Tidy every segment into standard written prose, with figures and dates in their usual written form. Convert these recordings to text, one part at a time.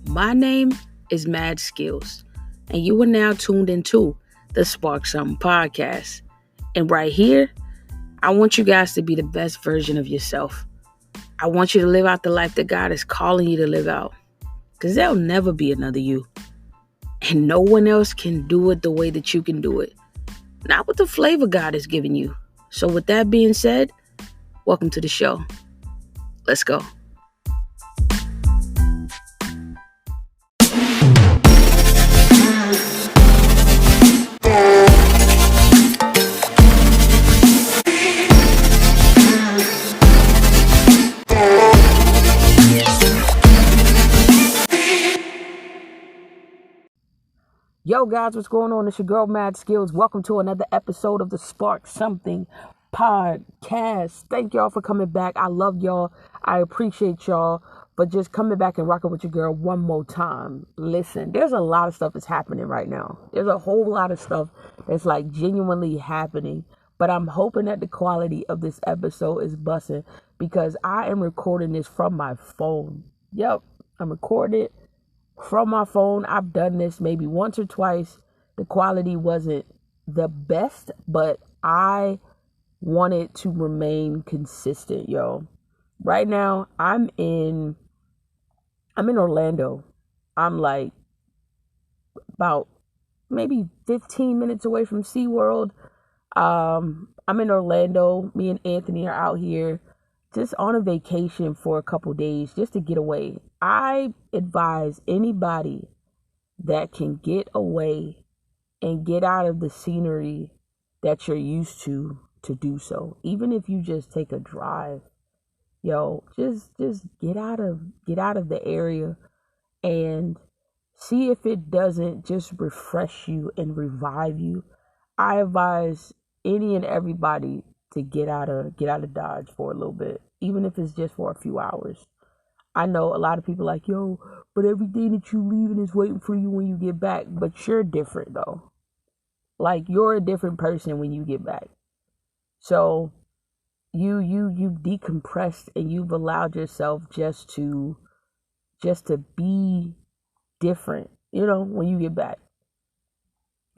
My name is Mad Skills, and you are now tuned into the Spark Something podcast. And right here, I want you guys to be the best version of yourself. I want you to live out the life that God is calling you to live out, because there'll never be another you. And no one else can do it the way that you can do it. Not with the flavor God has given you. So with that being said, welcome to the show. Let's go. Yo guys, what's going on? It's your girl Mad Skills. Welcome to another episode of the Spark Something podcast. Thank y'all for coming back. I love y'all. I appreciate y'all for just coming back and rocking with your girl one more time. Listen, there's a lot of stuff that's happening right now. There's a whole lot of stuff that's like genuinely happening. But I'm hoping that the quality of this episode is busting because I am recording this from my phone. Yep, I'm recording it from my phone. I've done this maybe once or twice. The quality wasn't the best, but I wanted to remain consistent, yo. Right now, I'm in Orlando. I'm like about maybe 15 minutes away from SeaWorld. I'm in Orlando. Me and Anthony are out here just on a vacation for a couple days just to get away. I advise anybody that can get away and get out of the scenery that you're used to do so. Even if you just take a drive, yo, just get out of the area and see if it doesn't just refresh you and revive you. I advise any and everybody to get out of Dodge for a little bit, even if it's just for a few hours. I know a lot of people like, yo, but everything that you leaving is waiting for you when you get back. But you're different though. Like you're a different person when you get back. So you've decompressed and you've allowed yourself just to be different, when you get back.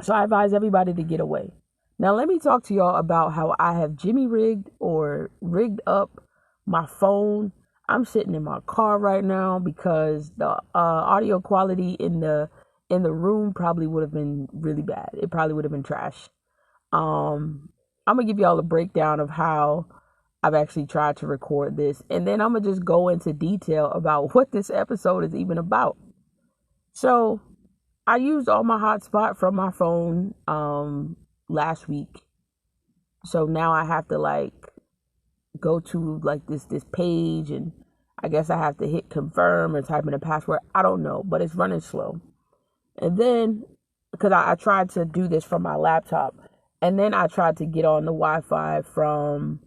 So I advise everybody to get away. Now let me talk to y'all about how I have rigged up my phone. I'm sitting in my car right now because the audio quality in the room probably would have been really bad. It probably would have been trash. I'm gonna give y'all a breakdown of how I've actually tried to record this, and then I'm gonna just go into detail about what this episode is even about. So I used all my hotspot from my phone last week. So now I have to go to this page, and I guess I have to hit confirm or type in a password. I don't know, but it's running slow. And then because I tried to do this from my laptop, and then I tried to get on the Wi-Fi from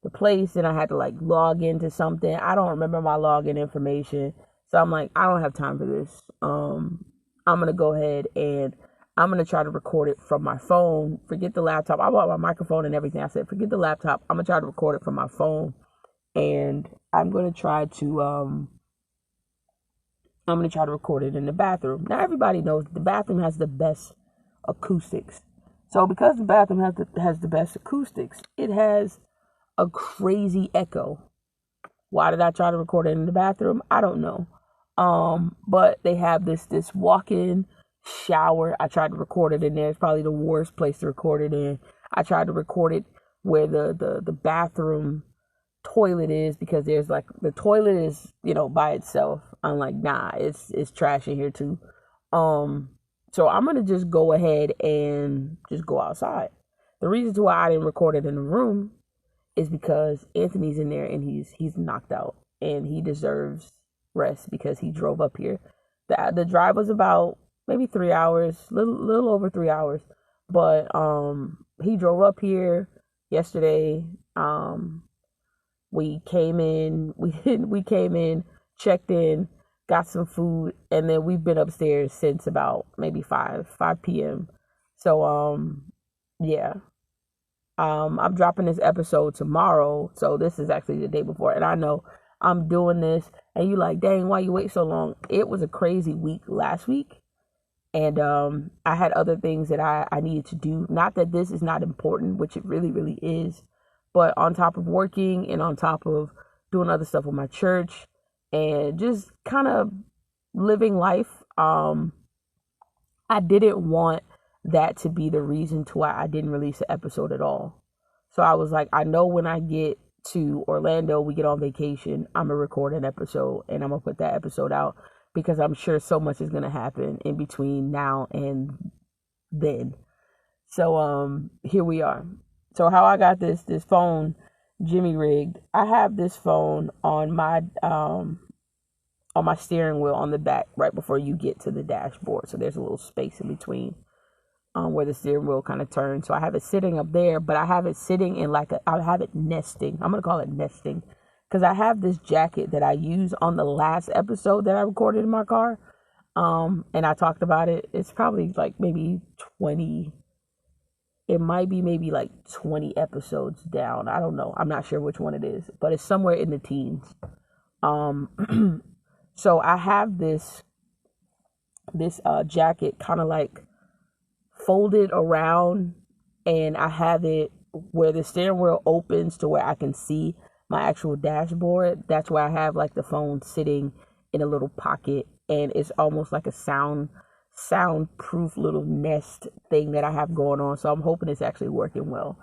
the place, and I had to log into something. I don't remember my login information. So I'm like, I don't have time for this. I'm going to go ahead and I'm going to try to record it from my phone. Forget the laptop. I bought my microphone and everything. I said, forget the laptop. I'm going to try to record it from my phone. And I'm going to try to record it in the bathroom. Now, everybody knows the bathroom has the best acoustics. So because the bathroom has the best acoustics, it has a crazy echo. Why did I try to record it in the bathroom? I don't know. But they have this walk-in shower. I tried to record it in there. It's probably the worst place to record it in. I tried to record it where the bathroom toilet is, because there's the toilet is, by itself. I'm like, nah, it's trash in here too. So I'm gonna just go ahead and just go outside. The reason why I didn't record it in the room is because Anthony's in there and he's knocked out and he deserves rest because he drove up here. The drive was about maybe 3 hours, little over 3 hours, but he drove up here yesterday. We came in, checked in, got some food, and then we've been upstairs since about maybe 5 p.m. So yeah. I'm dropping this episode tomorrow, so this is actually the day before, and I know I'm doing this, and you like, dang, why you wait so long? It was a crazy week last week, and I had other things that I needed to do. Not that this is not important, which it really, really is, but on top of working and on top of doing other stuff with my church and just kind of living life, I didn't want that to be the reason to why I didn't release an episode at all. So I was like, I know when I get to Orlando, we get on vacation, I'm going to record an episode and I'm going to put that episode out because I'm sure so much is going to happen in between now and then. So here we are. So how I got this phone Jimmy rigged. I have this phone on my steering wheel on the back right before you get to the dashboard. So there's a little space in between where the steering wheel kind of turns. So I have it sitting up there, but I have it sitting in I have it nesting. I'm going to call it nesting because I have this jacket that I used on the last episode that I recorded in my car. And I talked about it. It's probably like maybe 20. It might be maybe like 20 episodes down. I don't know. I'm not sure which one it is, but it's somewhere in the teens. So I have this jacket kind of like folded around, and I have it where the steering wheel opens to where I can see my actual dashboard. That's where I have like the phone sitting in a little pocket, and it's almost like a soundproof little nest thing that I have going on. So I'm hoping it's actually working well,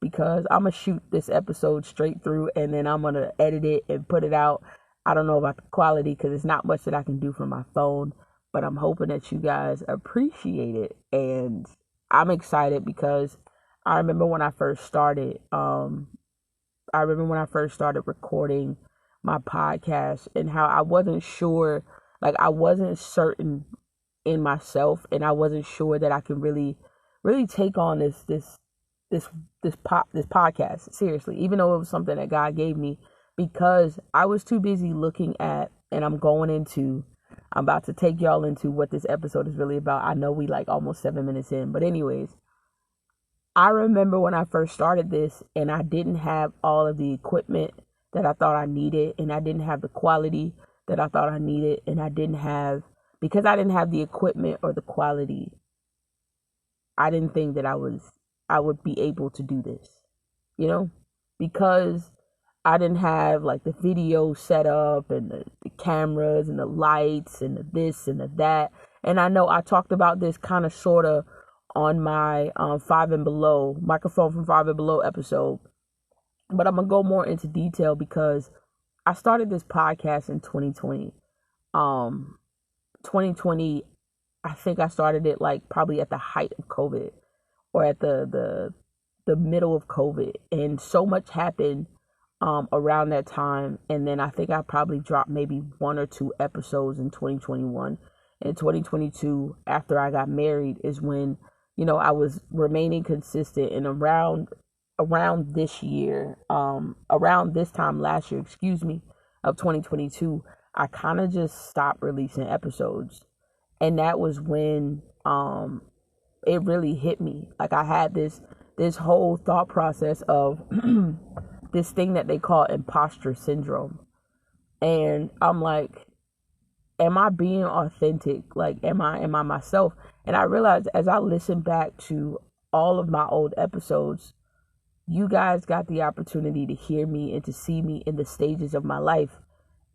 because I'm gonna shoot this episode straight through and then I'm gonna edit it and put it out. I don't know about the quality because it's not much that I can do from my phone, but I'm hoping that you guys appreciate it. And I'm excited because I remember when I first started recording my podcast and how I wasn't sure, like I wasn't certain in myself, and I wasn't sure that I could really take on this podcast seriously, even though it was something that God gave me, because I was too busy looking at, and I'm about to take y'all into what this episode is really about. I know we like almost 7 minutes in, but anyways, I remember when I first started this and I didn't have all of the equipment that I thought I needed, and I didn't have the quality that I thought I needed, and because I didn't have the equipment or the quality, I didn't think that I would be able to do this, because I didn't have like the video set up and the cameras and the lights and the this and the that. And I know I talked about this kind of sort of on my Five and Below, microphone from Five and Below episode, but I'm going to go more into detail because I started this podcast in 2020. 2020, I think I started it like probably at the height of COVID or at the middle of COVID. And so much happened around that time. And then I think I probably dropped maybe 1 or 2 episodes in 2021. In 2022, after I got married, is when, I was remaining consistent. And around this year, around this time last year, of 2022, I kind of just stopped releasing episodes. And that was when it really hit me. Like I had this whole thought process of this thing that they call imposter syndrome. And I'm like, am I being authentic? Like, am I myself? And I realized as I listened back to all of my old episodes, you guys got the opportunity to hear me and to see me in the stages of my life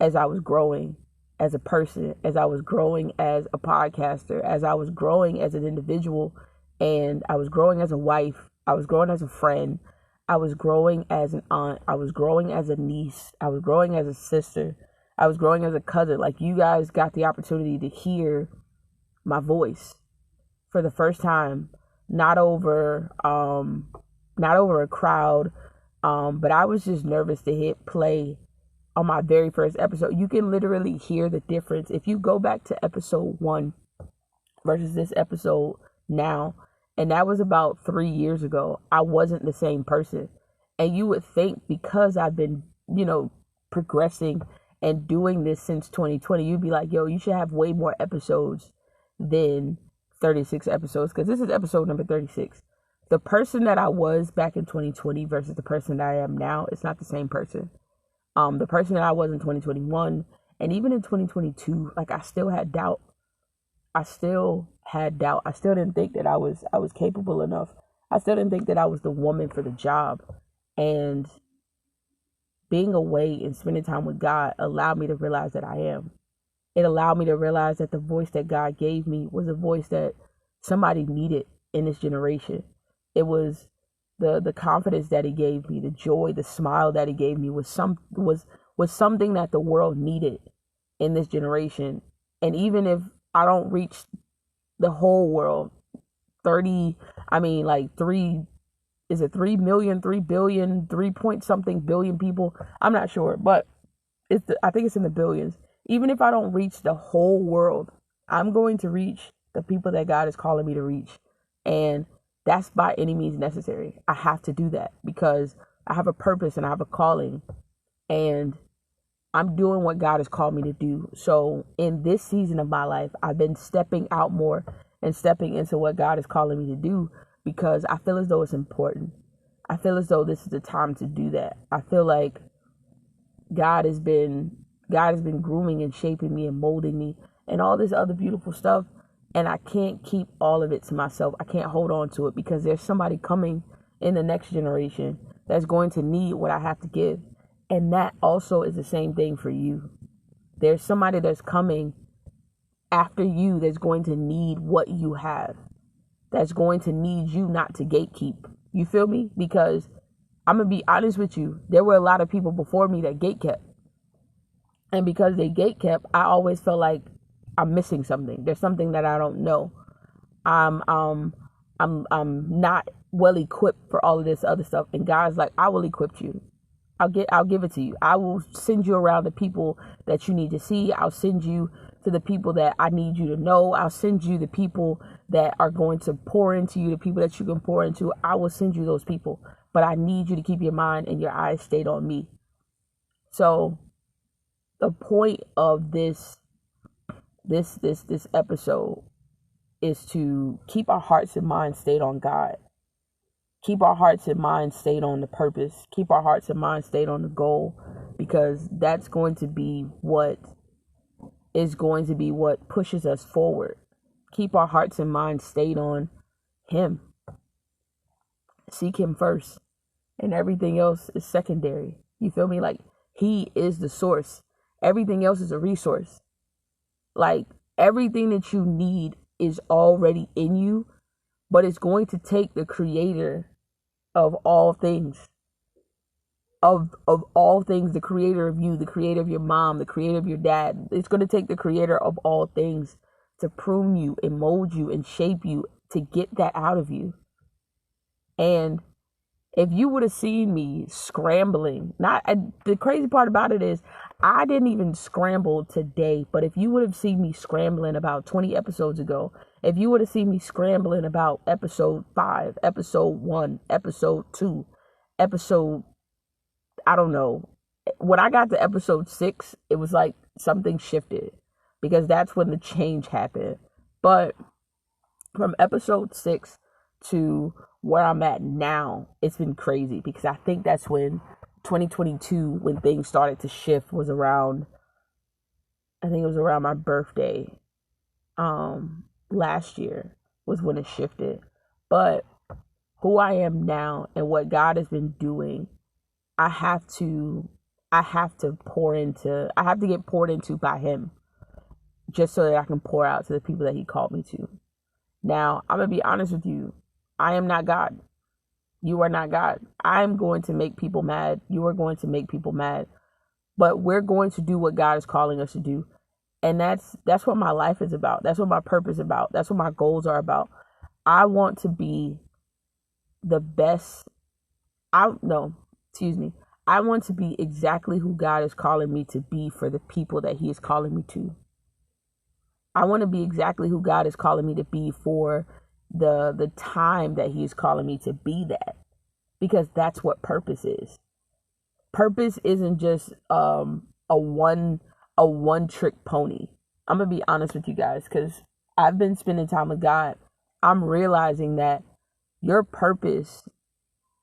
as I was growing as a person, as I was growing as a podcaster, as I was growing as an individual, and I was growing as a wife, I was growing as a friend, I was growing as an aunt, I was growing as a niece, I was growing as a sister, I was growing as a cousin. Like, you guys got the opportunity to hear my voice for the first time, not over a crowd, but I was just nervous to hit play on my very first episode. You can literally hear the difference if you go back to episode 1 versus this episode now, and that was about 3 years ago. I wasn't the same person, and you would think because I've been progressing and doing this since 2020, you'd be like, yo, you should have way more episodes than 36 episodes, because this is episode number 36. The person that I was back in 2020 versus the person that I am now, it's not the same person. The person that I was in 2021 and even in 2022, like I still had doubt. I still had doubt. I still didn't think that I was capable enough. I still didn't think that I was the woman for the job. And being away and spending time with God allowed me to realize that I am. It allowed me to realize that the voice that God gave me was a voice that somebody needed in this generation. It was the confidence that he gave me, the joy, the smile that he gave me was something that the world needed in this generation. And even if I don't reach the whole world, 30, I mean like 3, is it 3 million, 3 billion, 3 point something billion people? I'm not sure, but I think it's in the billions. Even if I don't reach the whole world, I'm going to reach the people that God is calling me to reach. And that's by any means necessary. I have to do that because I have a purpose and I have a calling. And I'm doing what God has called me to do. So in this season of my life, I've been stepping out more and stepping into what God is calling me to do because I feel as though it's important. I feel as though this is the time to do that. I feel like God has been grooming and shaping me and molding me and all this other beautiful stuff. And I can't keep all of it to myself. I can't hold on to it because there's somebody coming in the next generation that's going to need what I have to give. And that also is the same thing for you. There's somebody that's coming after you that's going to need what you have. That's going to need you not to gatekeep. You feel me? Because I'm going to be honest with you. There were a lot of people before me that gatekept. And because they gatekept, I always felt like I'm missing something. There's something that I don't know. I'm not well equipped for all of this other stuff. And God's like, I will equip you. I'll give it to you. I will send you around the people that you need to see. I'll send you to the people that I need you to know. I'll send you the people that are going to pour into you, the people that you can pour into. I will send you those people. But I need you to keep your mind and your eyes stayed on me. So the point of this episode is to keep our hearts and minds stayed on God. Keep our hearts and minds stayed on the purpose. Keep our hearts and minds stayed on the goal, because that's going to be what pushes us forward. Keep our hearts and minds stayed on Him. Seek Him first, and everything else is secondary. You feel me? Like, He is the source. Everything else is a resource. Like, everything that you need is already in you, but it's going to take the creator of all things, of all things, the creator of you, the creator of your mom, the creator of your dad. It's going to take the creator of all things to prune you and mold you and shape you to get that out of you. And if you would have seen me scrambling, the crazy part about it is I didn't even scramble today, but if you would have seen me scrambling about 20 episodes ago, if you would have seen me scrambling about episode 5, episode 1, episode 2, I don't know. When I got to episode 6, it was like something shifted, because that's when the change happened. But from episode 6 to where I'm at now, it's been crazy, because I think that's when 2022, when things started to shift, was around, I think it was around my birthday. Last year was when it shifted. But who I am now and what God has been doing, I have to get poured into by Him, just so that I can pour out to the people that He called me to. Now, I'm going to be honest with you. I am not God. You are not God. I'm going to make people mad. You are going to make people mad. But we're going to do what God is calling us to do. And that's what my life is about. That's what my purpose is about. That's what my goals are about. I want to be the best. I want to be exactly who God is calling me to be for the people that He is calling me to. I want to be exactly who God is calling me to be for the time that He is calling me to be that. Because that's what purpose is. Purpose isn't just a one trick pony. I'm going to be honest with you guys, because I've been spending time with God. I'm realizing that your purpose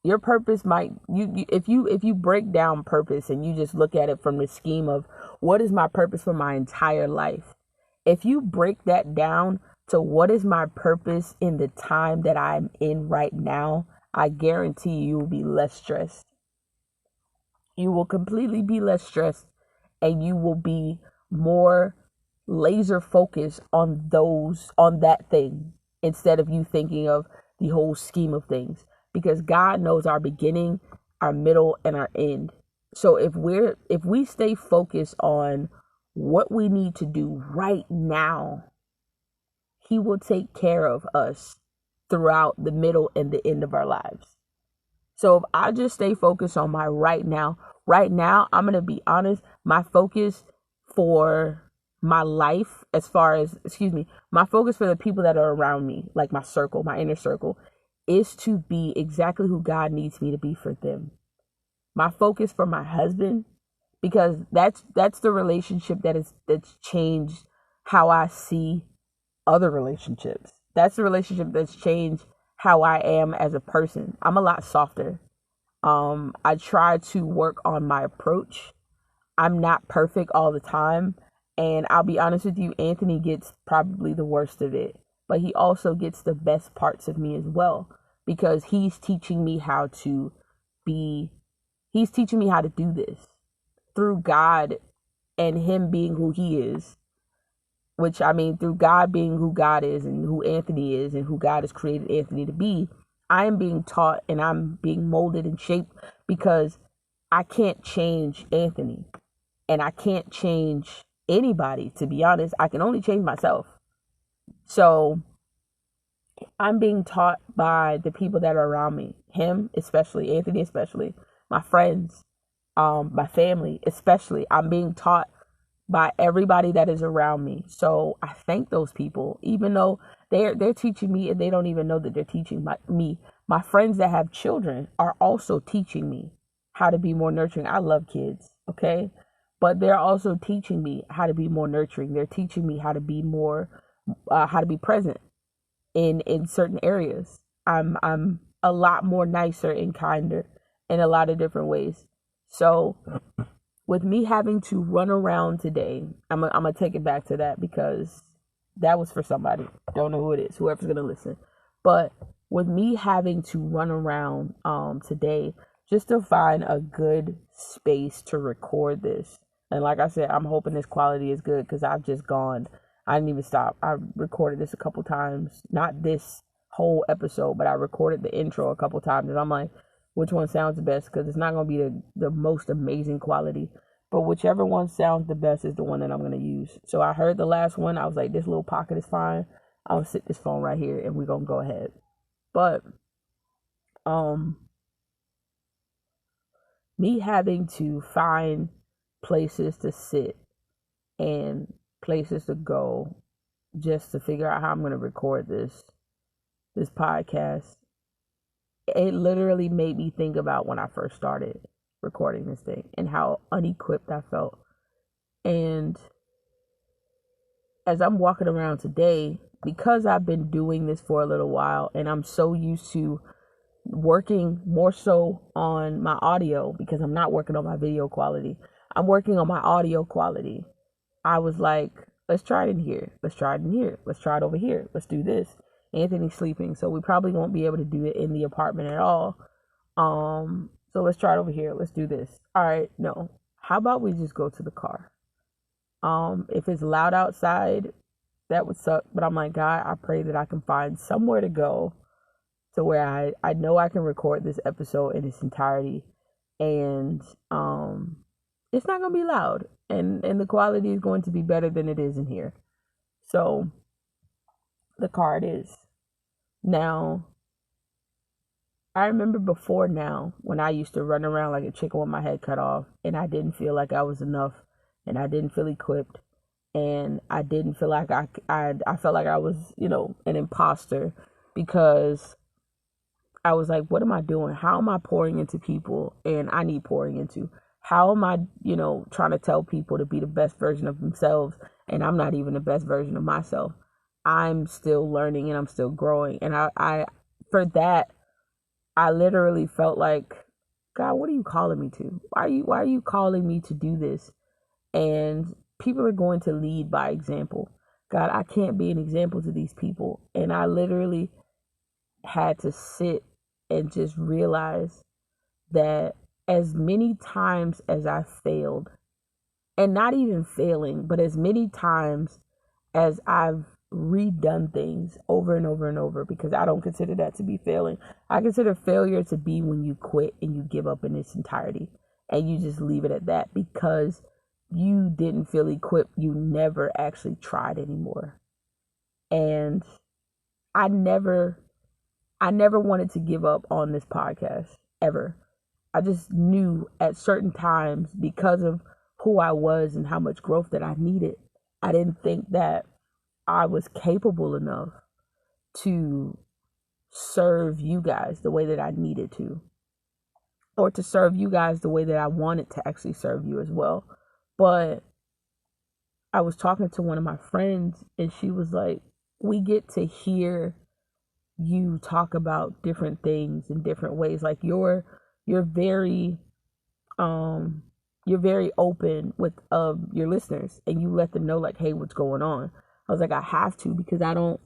Your purpose might, if you break down purpose and you just look at it from the scheme of what is my purpose for my entire life, if you break that down to what is my purpose in the time that I'm in right now, I guarantee you will be less stressed. You will completely be less stressed, and you will be more laser focused on that thing, instead of you thinking of the whole scheme of things, because God knows our beginning, our middle, and our end. So if we stay focused on what we need to do right now, he will take care of us throughout the middle and the end of our lives. So if I just stay focused on my right now, I'm going to be honest, my focus for my life, my focus for the people that are around me, like my circle, my inner circle, is to be exactly who God needs me to be for them. My focus for my husband, because that's the relationship that's changed how I see other relationships. That's the relationship that's changed how I am as a person. I'm a lot softer. I try to work on my approach. I'm not perfect all the time. And I'll be honest with you, Anthony gets probably the worst of it. But he also gets the best parts of me as well. Because he's teaching me how to do this through God and him being who he is. Which, I mean, through God being who God is and who Anthony is and who God has created Anthony to be, I am being taught and I'm being molded and shaped, because I can't change Anthony and I can't change anybody, to be honest. I can only change myself. So I'm being taught by the people that are around me, him especially, Anthony especially, my friends, my family especially. I'm being taught by everybody that is around me. So I thank those people, even though they're teaching me and they don't even know that they're teaching me. My friends that have children are also teaching me how to be more nurturing. I love kids, okay? But they're also teaching me how to be more nurturing. They're teaching me how to be more, how to be present in certain areas. I'm a lot more nicer and kinder in a lot of different ways. So with me having to run around today, I'm gonna take it back to that, because that was for somebody. Don't know who it is, whoever's gonna listen. But with me having to run around today just to find a good space to record this. And like I said, I'm hoping this quality is good, because I've just gone. I didn't even stop. I recorded this a couple times. Not this whole episode, but I recorded the intro a couple times. And I'm like, which one sounds the best? Because it's not going to be the most amazing quality. But whichever one sounds the best is the one that I'm going to use. So I heard the last one. I was like, this little pocket is fine. I'll sit this phone right here and we're going to go ahead. But me having to find places to sit and places to go just to figure out how I'm going to record this podcast, it literally made me think about when I first started recording this thing and how unequipped I felt. And as I'm walking around today, because I've been doing this for a little while and I'm so used to working more so on my audio, because I'm not working on my video quality, I'm working on my audio quality. I was like, let's try it in here. Let's try it in here. Let's try it over here. Let's do this. Anthony's sleeping, so we probably won't be able to do it in the apartment at all. So let's try it over here. Let's do this. All right, no. How about we just go to the car? If it's loud outside, that would suck. But I'm like, God, I pray that I can find somewhere to go to where I know I can record this episode in its entirety. And it's not gonna be loud. And the quality is going to be better than it is in here. So the car it is. Now, I remember before now when I used to run around like a chicken with my head cut off, and I didn't feel like I was enough, and I didn't feel equipped, and I didn't feel like I felt like I was, an imposter, because I was like, what am I doing? How am I pouring into people? And I need pouring into. How am I, trying to tell people to be the best version of themselves, and I'm not even the best version of myself? I'm still learning and I'm still growing. And I for that, I literally felt like, God, what are you calling me to? Why are you calling me to do this? And people are going to lead by example. God, I can't be an example to these people. And I literally had to sit and just realize that as many times as I failed, and not even failing, but as many times as I've redone things over and over and over, because I don't consider that to be failing. I consider failure to be when you quit and you give up in its entirety and you just leave it at that because you didn't feel equipped. You never actually tried anymore. And I never wanted to give up on this podcast ever. I just knew at certain times, because of who I was and how much growth that I needed, I didn't think that I was capable enough to serve you guys the way that I needed to, or to serve you guys the way that I wanted to actually serve you as well. But I was talking to one of my friends and she was like, we get to hear you talk about different things in different ways. Like you're very you're very open with your listeners, and you let them know like, hey, what's going on. I was like, I have to, because I don't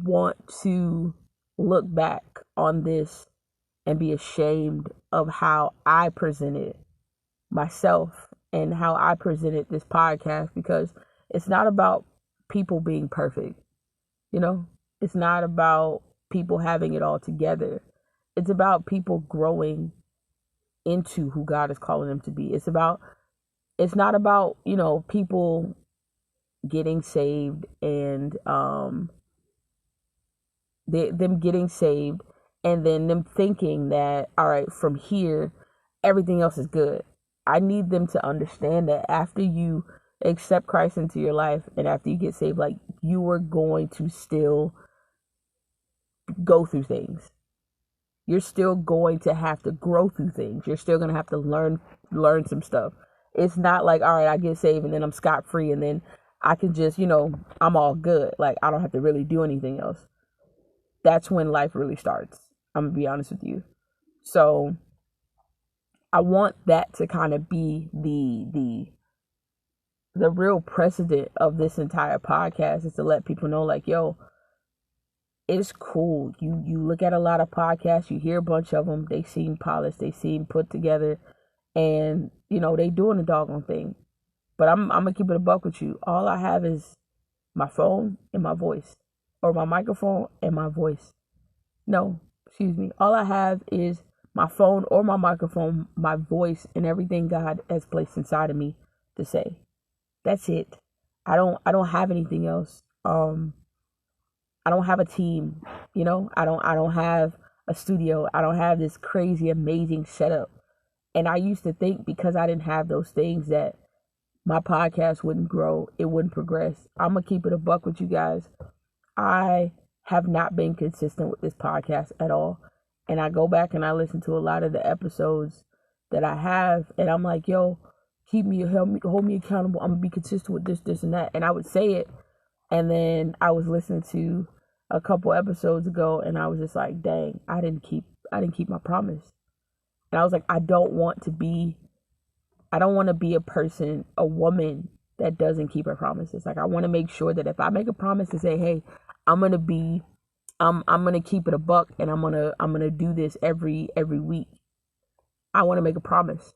want to look back on this and be ashamed of how I presented myself and how I presented this podcast, because it's not about people being perfect, you know? It's not about people having it all together. It's about people growing into who God is calling them to be. It's not about, people getting saved and them getting saved and then them thinking that, all right, from here everything else is good. I need them to understand that after you accept Christ into your life and after you get saved, like, you are going to still go through things. You're still going to have to grow through things. You're still going to have to learn some stuff. It's not like, all right, I get saved and then I'm scot free and then I can just, I'm all good. Like, I don't have to really do anything else. That's when life really starts. I'm going to be honest with you. So I want that to kind of be the real precedent of this entire podcast, is to let people know, like, yo, it's cool. You look at a lot of podcasts, you hear a bunch of them, they seem polished, they seem put together, and they doing the doggone thing. But I'm gonna keep it a buck with you. All I have is my phone and my voice, or my microphone and my voice. No, excuse me. All I have is my phone or my microphone, my voice, and everything God has placed inside of me to say. That's it. I don't have anything else. I don't have a team, I don't have a studio. I don't have this crazy, amazing setup. And I used to think, because I didn't have those things, that my podcast wouldn't grow, it wouldn't progress. I'm going to keep it a buck with you guys. I have not been consistent with this podcast at all. And I go back and I listen to a lot of the episodes that I have, and I'm like, yo, hold me accountable. I'm going to be consistent with this, and that. And I would say it. And then I was listening to a couple episodes ago and I was just like, dang, I didn't keep my promise. And I was like, I don't want to be a person, a woman that doesn't keep her promises. Like, I want to make sure that if I make a promise to say, hey, I'm going to keep it a buck, and I'm going to do this every week. I want to make a promise.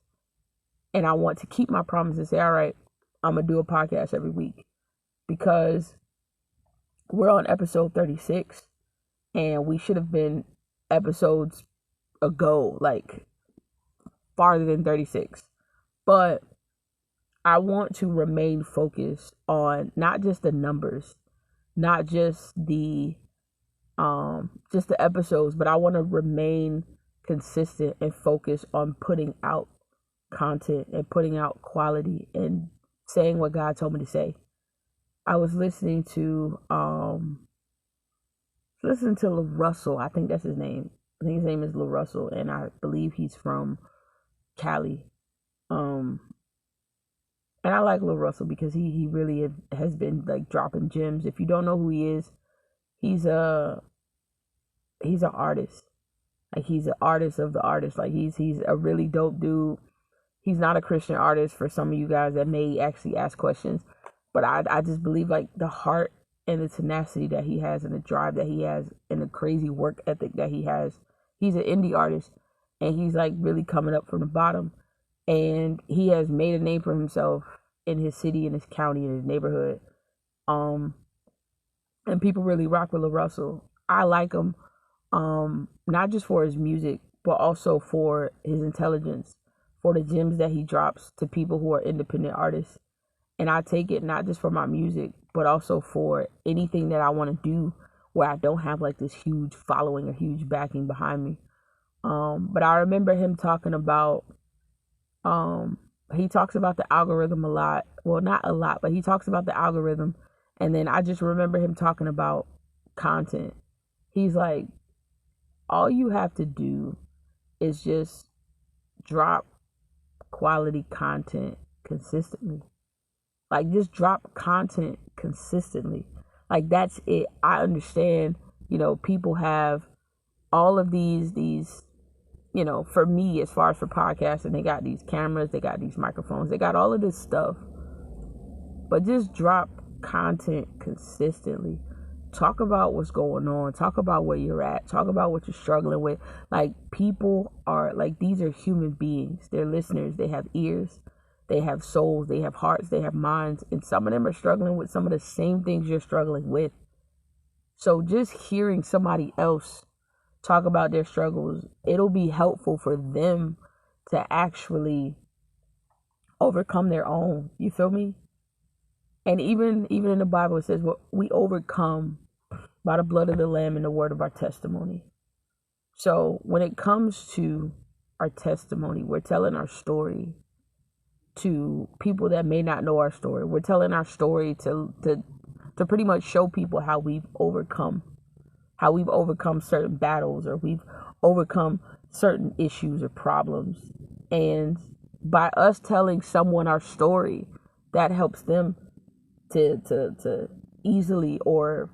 And I want to keep my promise and say, all right, I'm going to do a podcast every week, because we're on episode 36 and we should have been episodes ago, like farther than 36. But I want to remain focused on not just the numbers, not just the episodes, but I want to remain consistent and focused on putting out content and putting out quality and saying what God told me to say. I was listening to Larussell. I think that's his name. I think his name is Larussell, and I believe he's from Cali. And I like Larussell because he really has been like dropping gems. If you don't know who he is, he's an artist. Like, he's an artist of the artist. Like, he's a really dope dude. He's not a Christian artist for some of you guys that may actually ask questions. But I just believe, like, the heart and the tenacity that he has and the drive that he has and the crazy work ethic that he has. He's an indie artist, and he's, like, really coming up from the bottom. And he has made a name for himself in his city, in his county, in his neighborhood. And people really rock with Larussell. I like him, not just for his music, but also for his intelligence, for the gems that he drops to people who are independent artists. And I take it not just for my music, but also for anything that I want to do where I don't have like this huge following or huge backing behind me. But I remember him talking about, he talks about the algorithm a lot. Well, not a lot, but he talks about the algorithm. And then I just remember him talking about content. He's like, all you have to do is just drop quality content consistently. Like, just drop content consistently. Like, that's it. I understand, people have all of these, for me, as far as for podcasting, they got these cameras, they got these microphones, they got all of this stuff. But just drop content consistently. Talk about what's going on. Talk about where you're at. Talk about what you're struggling with. Like, people are, like, these are human beings. They're listeners. They have ears. They have souls, they have hearts, they have minds, and some of them are struggling with some of the same things you're struggling with. So just hearing somebody else talk about their struggles, it'll be helpful for them to actually overcome their own. You feel me? And even in the Bible, it says, well, we overcome by the blood of the Lamb and the word of our testimony. So when it comes to our testimony, we're telling our story to people that may not know our story. We're telling our story to pretty much show people how we've overcome certain battles, or we've overcome certain issues or problems. And by us telling someone our story, that helps them to easily, or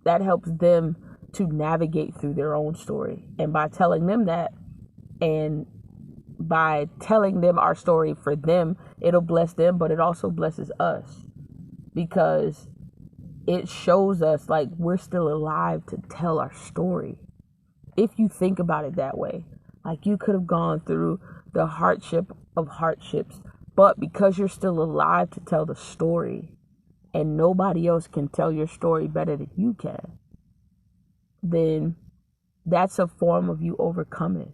that helps them to navigate through their own story. And by telling them that, and by telling them our story for them, it'll bless them, but it also blesses us, because it shows us like we're still alive to tell our story. If you think about it that way, like, you could have gone through the hardship of hardships, but because you're still alive to tell the story, and nobody else can tell your story better than you can, then that's a form of you overcoming.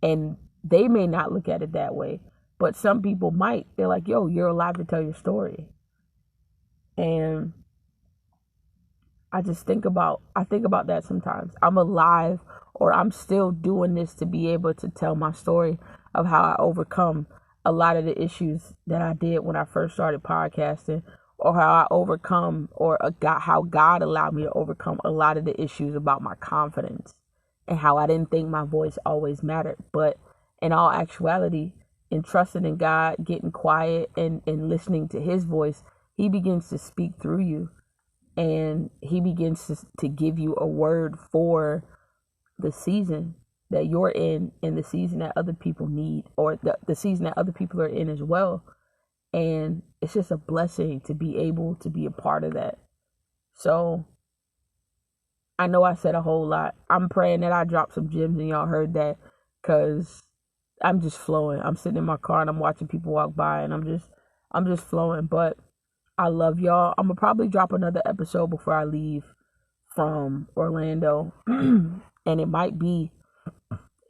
And they may not look at it that way, but some people might. They're like, yo, you're alive to tell your story. And I think about that sometimes. I'm alive, or I'm still doing this to be able to tell my story of how I overcome a lot of the issues that I did when I first started podcasting, or how I overcome, or how God allowed me to overcome a lot of the issues about my confidence, and how I didn't think my voice always mattered. But in all actuality, in trusting in God, getting quiet and listening to his voice, he begins to speak through you, and he begins to give you a word for the season that you're in, and the season that other people need, or the season that other people are in as well. And it's just a blessing to be able to be a part of that. So I know I said a whole lot. I'm praying that I dropped some gems and y'all heard that, because I'm just flowing. I'm sitting in my car and I'm watching people walk by, and I'm just flowing. But I love y'all. I'm gonna probably drop another episode before I leave from Orlando. And it might be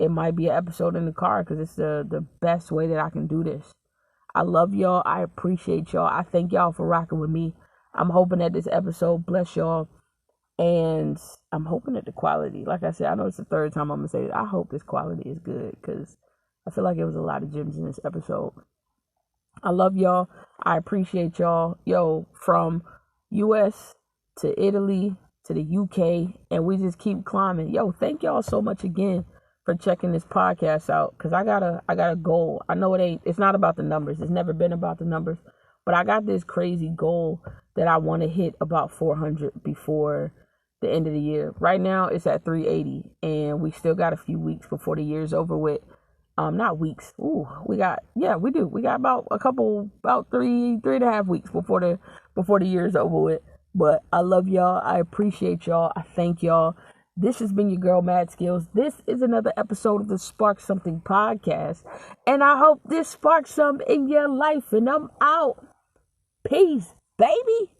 an episode in the car, because it's the best way that I can do this. I love y'all. I appreciate y'all. I thank y'all for rocking with me. I'm hoping that this episode bless y'all. And I'm hoping that the quality, like I said, I know it's the third time I'm going to say it. I hope this quality is good, because I feel like it was a lot of gems in this episode. I love y'all. I appreciate y'all. Yo, from US to Italy to the UK, and we just keep climbing. Yo, thank y'all so much again for checking this podcast out, because I got a goal. I know it's not about the numbers. It's never been about the numbers, but I got this crazy goal that I want to hit about 400 before the end of the year. Right now it's at 380, and we still got a few weeks before the year's over with. Not weeks. Ooh, we got, yeah, we do. We got about 3.5 weeks before the year's over with. But I love y'all. I appreciate y'all. I thank y'all. This has been your girl Mad Skills. This is another episode of the Spark Something podcast. And I hope this sparks some in your life. And I'm out. Peace, baby.